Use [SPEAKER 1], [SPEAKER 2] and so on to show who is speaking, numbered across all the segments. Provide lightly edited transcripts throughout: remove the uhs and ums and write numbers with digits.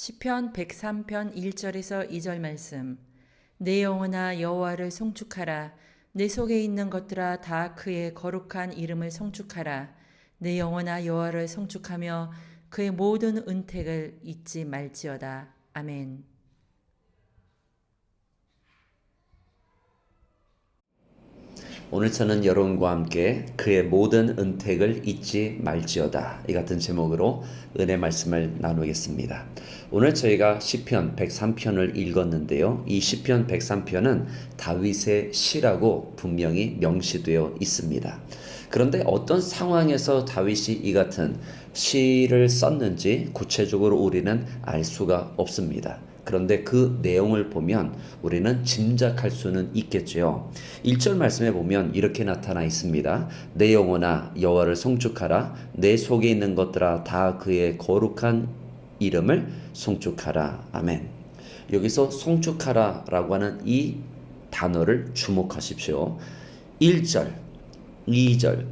[SPEAKER 1] 시편 103편 1절에서 2절 말씀. 내 영혼아 여호와를 송축하라. 내 속에 있는 것들아 다 그의 거룩한 이름을 송축하라. 내 영혼아 여호와를 송축하며 그의 모든 은택을 잊지 말지어다. 아멘.
[SPEAKER 2] 오늘 저는 여러분과 함께 그의 모든 은택을 잊지 말지어다, 이 같은 제목으로 은혜 말씀을 나누겠습니다. 오늘 저희가 시편 103편을 읽었는데요. 이 시편 103편은 다윗의 시라고 분명히 명시되어 있습니다. 그런데 어떤 상황에서 다윗이 이 같은 시를 썼는지 구체적으로 우리는 알 수가 없습니다. 그런데 그 내용을 보면 우리는 짐작할 수는 있겠죠. 1절 말씀에 보면 이렇게 나타나 있습니다. 내 영혼아 여호와를 송축하라. 내 속에 있는 것들아 다 그의 거룩한 이름을 송축하라. 아멘. 여기서 송축하라 라고 하는 이 단어를 주목하십시오. 1절, 2절,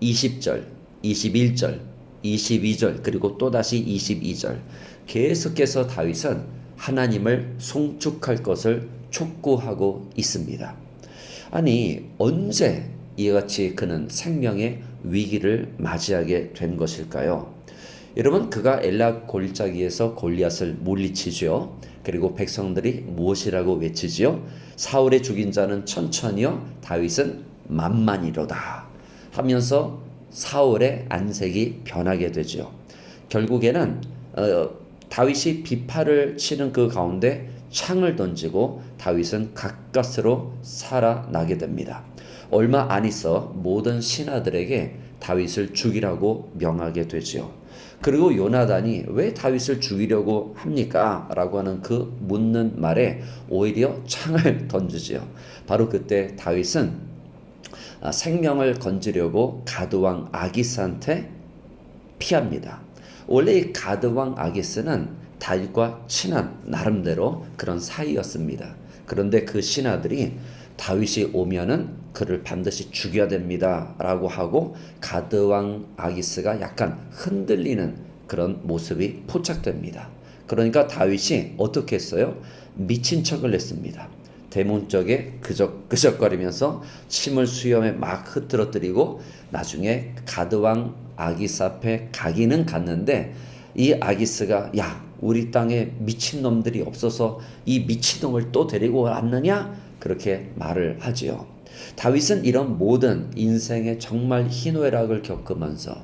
[SPEAKER 2] 20절, 21절, 22절, 그리고 또다시 22절. 계속해서 다윗은 하나님을 송축할 것을 촉구하고 있습니다. 아니, 언제 이같이 그는 생명의 위기를 맞이하게 된 것일까요? 여러분, 그가 엘라 골짜기에서 골리앗을 물리치죠. 그리고 백성들이 무엇이라고 외치지요? 사울의 죽인 자는 천천히요, 다윗은 만만이로다 하면서 사울의 안색이 변하게 되죠. 결국에는 다윗이 비파를 치는 그 가운데 창을 던지고 다윗은 가까스로 살아나게 됩니다. 얼마 안 있어 모든 신하들에게 다윗을 죽이라고 명하게 되지요. 그리고 요나단이 왜 다윗을 죽이려고 합니까? 라고 하는 그 묻는 말에 오히려 창을 던지지요. 바로 그때 다윗은 생명을 건지려고 가드왕 아기스한테 피합니다. 원래 이 가드왕 아기스는 다윗과 친한 나름대로 그런 사이였습니다. 그런데 그 신하들이 다윗이 오면은 그를 반드시 죽여야 됩니다 라고 하고 가드왕 아기스가 약간 흔들리는 그런 모습이 포착됩니다. 그러니까 다윗이 어떻게 했어요? 미친 척을 했습니다. 대문 쪽에 그적거리면서 침을 수염에 막 흐트러뜨리고 나중에 가드왕 아기스 앞에 가기는 갔는데 이 아기스가 야, 우리 땅에 미친놈들이 없어서 이 미친놈을 또 데리고 왔느냐? 그렇게 말을 하지요. 다윗은 이런 모든 인생의 정말 희노애락을 겪으면서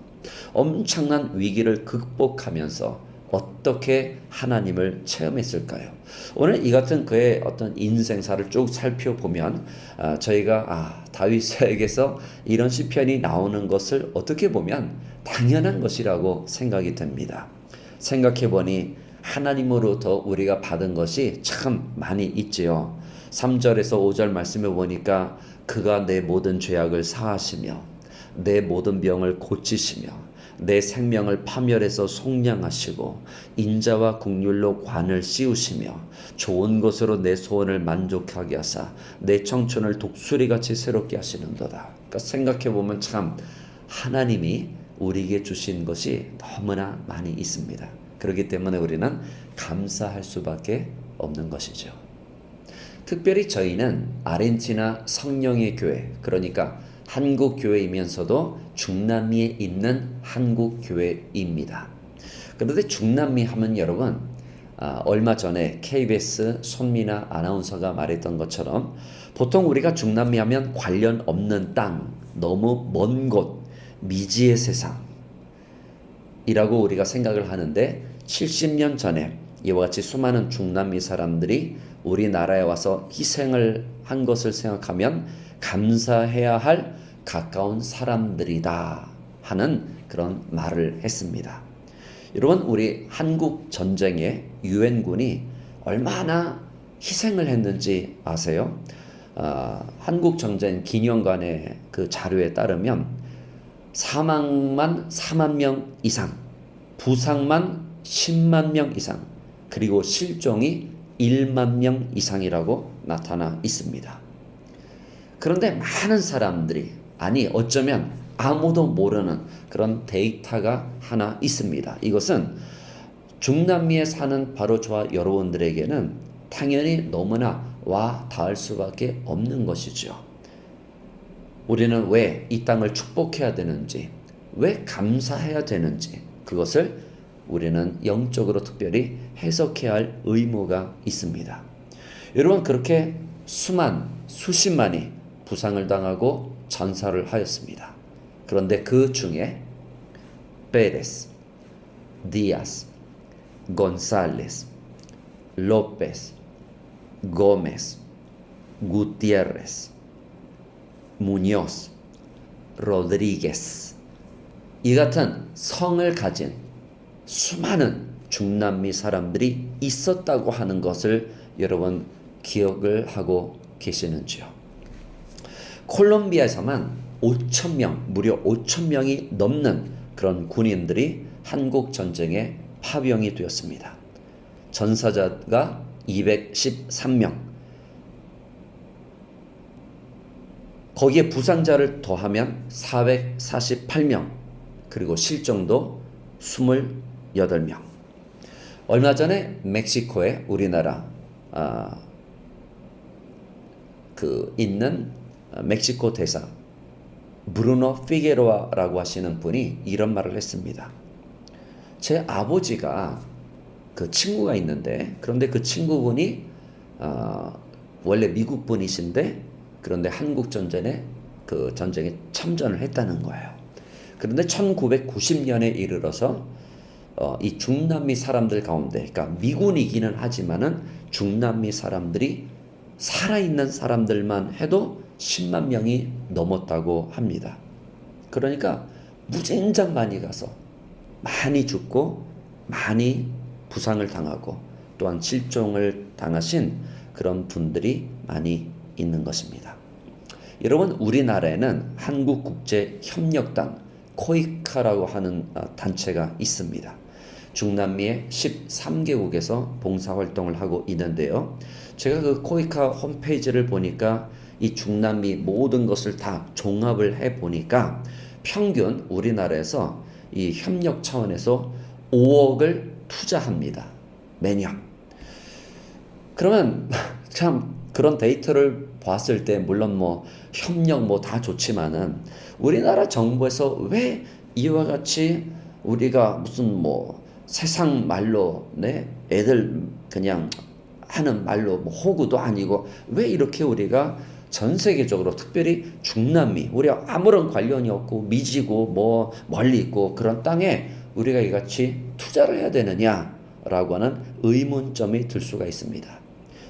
[SPEAKER 2] 엄청난 위기를 극복하면서 어떻게 하나님을 체험했을까요? 오늘 이 같은 그의 어떤 인생사를 쭉 살펴보면 저희가 다윗에게서 이런 시편이 나오는 것을 어떻게 보면 당연한 것이라고 생각이 됩니다. 생각해보니 하나님으로부터 우리가 받은 것이 참 많이 있지요. 3절에서 5절 말씀에 보니까 그가 내 모든 죄악을 사하시며 내 모든 병을 고치시며 내 생명을 파멸해서 속량하시고 인자와 긍휼로 관을 씌우시며 좋은 것으로 내 소원을 만족하게 하사 내 청춘을 독수리같이 새롭게 하시는도다. 그러니까 생각해보면 참 하나님이 우리에게 주신 것이 너무나 많이 있습니다. 그렇기 때문에 우리는 감사할 수밖에 없는 것이죠. 특별히 저희는 아르헨티나 성령의 교회, 그러니까 한국 교회이면서도 중남미에 있는 한국 교회입니다. 그런데 중남미 하면 여러분, 얼마 전에 KBS 손미나 아나운서가 말했던 것처럼 보통 우리가 중남미 하면 관련 없는 땅, 너무 먼 곳, 미지의 세상이라고 우리가 생각을 하는데 70년 전에 이와 같이 수많은 중남미 사람들이 우리나라에 와서 희생을 한 것을 생각하면 감사해야 할 가까운 사람들이다 하는 그런 말을 했습니다. 여러분, 우리 한국 전쟁에 유엔군이 얼마나 희생을 했는지 아세요? 한국 전쟁 기념관의 그 자료에 따르면 사망만 4만 명 이상, 부상만 10만 명 이상, 그리고 실종이 1만 명 이상이라고 나타나 있습니다. 그런데 많은 사람들이, 아니 어쩌면 아무도 모르는 그런 데이터가 하나 있습니다. 이것은 중남미에 사는 바로 저와 여러분들에게는 당연히 너무나 와 닿을 수밖에 없는 것이죠. 우리는 왜 이 땅을 축복해야 되는지, 왜 감사해야 되는지, 그것을 우리는 영적으로 특별히 해석해야 할 의무가 있습니다. 여러분, 그렇게 수십만이 부상을 당하고 전사를 하였습니다. 그런데 그 중에 페레스, 디아스, 곤살레스, 로페스, 고메스, 구티에레스, 무뇨스, 로드리게스, 이 같은 성을 가진 수많은 중남미 사람들이 있었다고 하는 것을 여러분 기억을 하고 계시는지요? 콜롬비아에서만 5,000명, 무려 5,000명이 넘는 그런 군인들이 한국 전쟁에 파병이 되었습니다. 전사자가 213명, 거기에 부상자를 더하면 448명, 그리고 실종도 28명. 얼마 전에 멕시코에 우리나라 있는 멕시코 대사 브루노 피게로아라고 하시는 분이 이런 말을 했습니다. 제 아버지가 그 친구가 있는데, 그런데 그 친구분이 원래 미국 분이신데, 그런데 한국 전쟁에 참전을 했다는 거예요. 그런데 1990년에 이르러서 이 중남미 사람들 가운데, 그러니까 미군이기는 하지만은 중남미 사람들이 살아있는 사람들만 해도 10만 명이 넘었다고 합니다. 그러니까 무진장 많이 가서 많이 죽고 많이 부상을 당하고 또한 실종을 당하신 그런 분들이 많이 있는 것입니다. 여러분, 우리나라에는 한국국제협력단 코이카라고 하는 단체가 있습니다. 중남미의 13개국에서 봉사활동을 하고 있는데요. 제가 그 코이카 홈페이지를 보니까 이 중남미 모든 것을 다 종합을 해보니까 평균 우리나라에서 이 협력 차원에서 5억을 투자합니다. 매년. 그러면 참 그런 데이터를 봤을 때 물론 협력 다 좋지만은 우리나라 정부에서 왜 이와 같이 우리가 무슨 세상 말로 애들 그냥 하는 말로 호구도 아니고 왜 이렇게 우리가 전 세계적으로 특별히 중남미, 우리가 아무런 관련이 없고 미지고 멀리 있고 그런 땅에 우리가 이같이 투자를 해야 되느냐라고 하는 의문점이 들 수가 있습니다.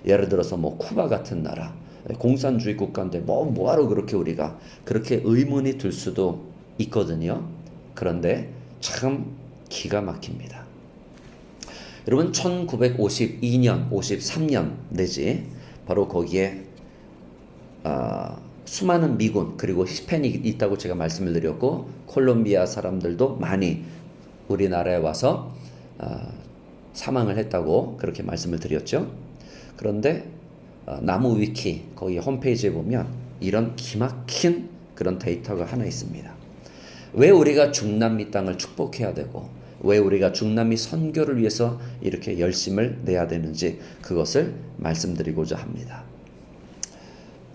[SPEAKER 2] 예를 들어서 쿠바 같은 나라, 공산주의 국가인데 뭐하러 그렇게 우리가 그렇게 의문이 들 수도 있거든요. 그런데 참 기가 막힙니다. 여러분, 1952년, 53년 내지 바로 거기에 수많은 미군 그리고 히스패닉이 있다고 제가 말씀을 드렸고, 콜롬비아 사람들도 많이 우리나라에 와서 사망을 했다고 그렇게 말씀을 드렸죠. 그런데 나무 위키 거기 홈페이지에 보면 이런 기막힌 그런 데이터가 하나 있습니다. 왜 우리가 중남미 땅을 축복해야 되고 왜 우리가 중남미 선교를 위해서 이렇게 열심을 내야 되는지 그것을 말씀드리고자 합니다.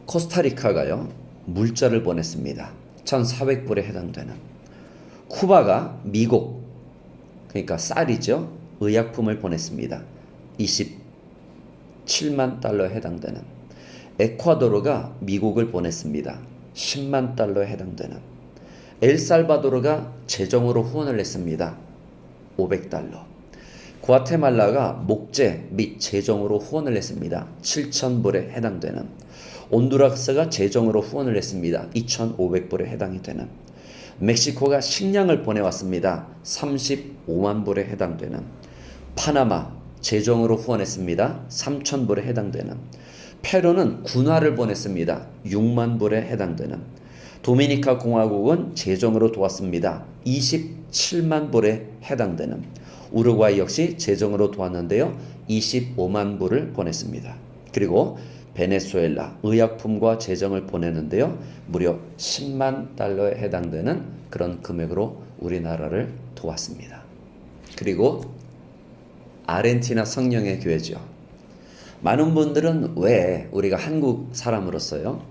[SPEAKER 2] 코스타리카가요, 물자를 보냈습니다. 1,400불에 해당되는. 쿠바가 미국, 그러니까 쌀이죠, 의약품을 보냈습니다. 27만 달러에 해당되는. 에콰도르가 미국을 보냈습니다. 10만 달러에 해당되는. 엘살바도르가 재정으로 후원을 했습니다. 500달러. 과테말라가 목재 및 재정으로 후원을 했습니다. 7,000불에 해당되는. 온두라스가 재정으로 후원을 했습니다. 2,500불에 해당이 되는. 멕시코가 식량을 보내왔습니다. 35만 불에 해당되는. 파나마 재정으로 후원했습니다. 3,000불에 해당되는. 페루는 군화를 보냈습니다. 6만 불에 해당되는. 도미니카 공화국은 재정으로 도왔습니다. 27만 불에 해당되는. 우루과이 역시 재정으로 도왔는데요. 25만 불을 보냈습니다. 그리고 베네수엘라 의약품과 재정을 보내는데요. 무려 10만 달러에 해당되는 그런 금액으로 우리나라를 도왔습니다. 그리고 아르헨티나 성령의 교회죠. 많은 분들은 왜 우리가 한국 사람으로서요,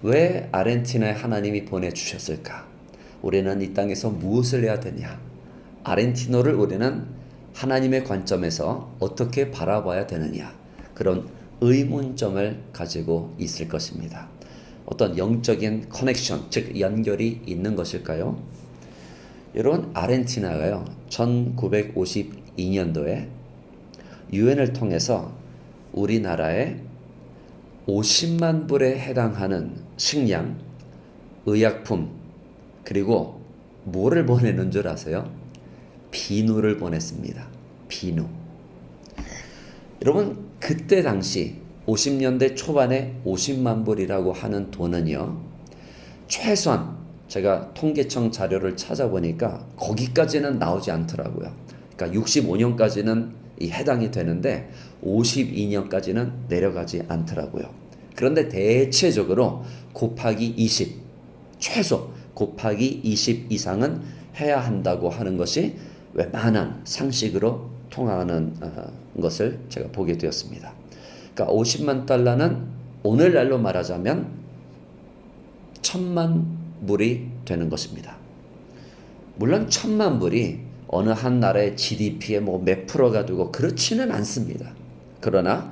[SPEAKER 2] 왜 아르헨티나에 하나님이 보내주셨을까? 우리는 이 땅에서 무엇을 해야 되냐? 아르헨티나를 우리는 하나님의 관점에서 어떻게 바라봐야 되느냐? 그런 의문점을 가지고 있을 것입니다. 어떤 영적인 커넥션, 즉 연결이 있는 것일까요? 여러분, 아르헨티나가요, 1952년도에 유엔을 통해서 우리나라에 50만 불에 해당하는 식량, 의약품, 그리고 뭐를 보내는 줄 아세요? 비누를 보냈습니다. 비누. 여러분, 그때 당시 50년대 초반에 50만 불이라고 하는 돈은요, 최소한 제가 통계청 자료를 찾아보니까 거기까지는 나오지 않더라고요. 그러니까 65년까지는 해당이 되는데 52년까지는 내려가지 않더라고요. 그런데 대체적으로 곱하기 20, 최소 곱하기 20 이상은 해야 한다고 하는 것이 웬만한 상식으로 통하는 것을 제가 보게 되었습니다. 그러니까 50만 달러는 오늘날로 말하자면 1000만 불이 되는 것입니다. 물론 1000만 불이 어느 한 나라의 GDP의 몇 프로가 되고 그렇지는 않습니다. 그러나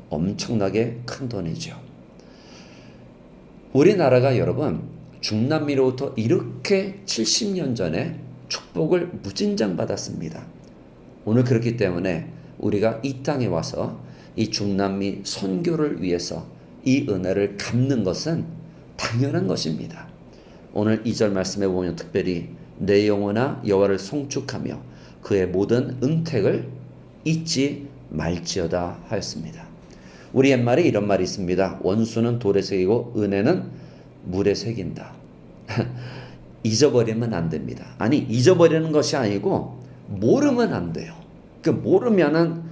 [SPEAKER 2] 엄청나게 큰 돈이죠. 우리나라가 여러분, 중남미로부터 이렇게 70년 전에 축복을 무진장 받았습니다. 오늘 그렇기 때문에 우리가 이 땅에 와서 이 중남미 선교를 위해서 이 은혜를 갚는 것은 당연한 것입니다. 오늘 2절 말씀에 보면 특별히 내 영혼아 여호와를 송축하며 그의 모든 은택을 잊지 말지어다 하였습니다. 우리 옛말에 이런 말이 있습니다. 원수는 돌에 새기고 은혜는 물에 새긴다. 잊어버리면 안 됩니다. 아니, 잊어버리는 것이 아니고 모르면 안 돼요. 그 모르면은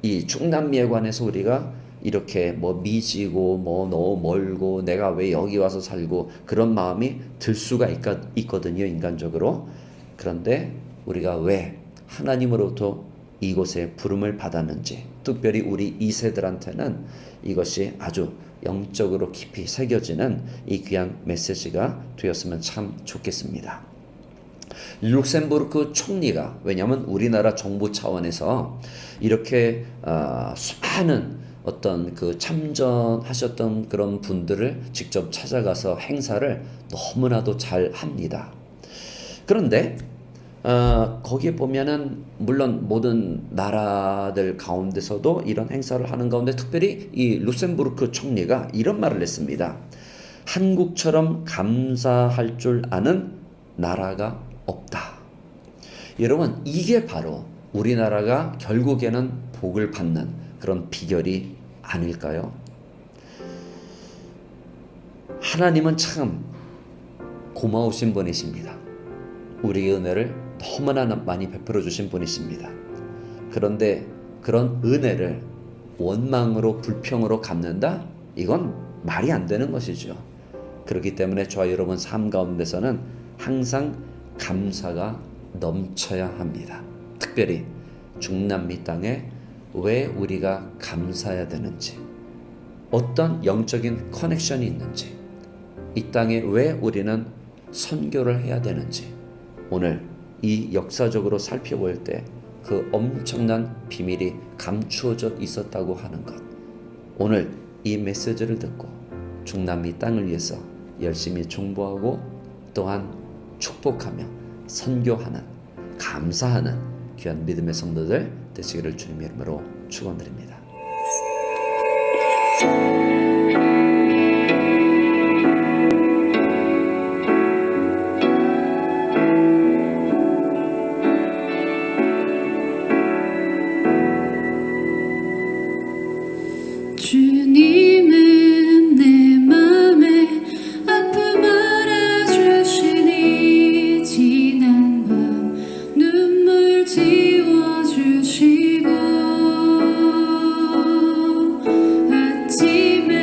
[SPEAKER 2] 이 중남미에 관해서 우리가 이렇게 미지고 너무 멀고 내가 왜 여기 와서 살고 그런 마음이 들 수가 있거든요, 인간적으로. 그런데 우리가 왜 하나님으로부터 이곳에 부름을 받았는지, 특별히 우리 2세들한테는 이것이 아주 영적으로 깊이 새겨지는 이 귀한 메시지가 되었으면 참 좋겠습니다. 룩셈부르크 총리가, 왜냐하면 우리나라 정부 차원에서 이렇게 수많은 어떤 그 참전하셨던 그런 분들을 직접 찾아가서 행사를 너무나도 잘 합니다. 그런데 거기에 보면은 물론 모든 나라들 가운데서도 이런 행사를 하는 가운데 특별히 이 룩셈부르크 총리가 이런 말을 했습니다. 한국처럼 감사할 줄 아는 나라가 없다. 여러분, 이게 바로 우리나라가 결국에는 복을 받는 그런 비결이 아닐까요? 하나님은 참 고마우신 분이십니다. 우리의 은혜를 너무나 많이 베풀어 주신 분이십니다. 그런데 그런 은혜를 원망으로 불평으로 갚는다? 이건 말이 안 되는 것이죠. 그렇기 때문에 저와 여러분 삶 가운데서는 항상 감사가 넘쳐야 합니다. 특별히 중남미 땅에 왜 우리가 감사해야 되는지, 어떤 영적인 커넥션이 있는지, 이 땅에 왜 우리는 선교를 해야 되는지, 오늘 이 역사적으로 살펴볼 때 그 엄청난 비밀이 감추어져 있었다고 하는 것, 오늘 이 메시지를 듣고 중남미 땅을 위해서 열심히 중보하고 또한 축복하며 선교하는, 감사하는 귀한 믿음의 성도들 되시기를 주님의 이름으로 축원드립니다.
[SPEAKER 3] 주님은 내 맘에 아픔 알아주시니 지난 밤 눈물 지워주시고 아침에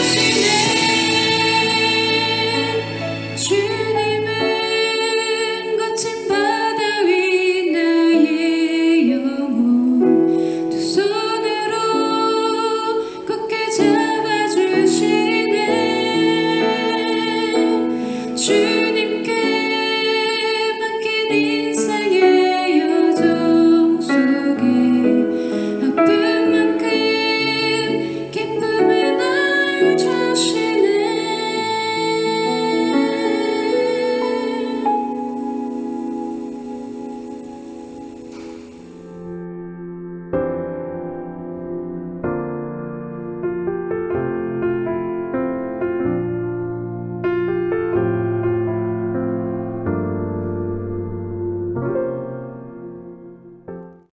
[SPEAKER 3] 하시네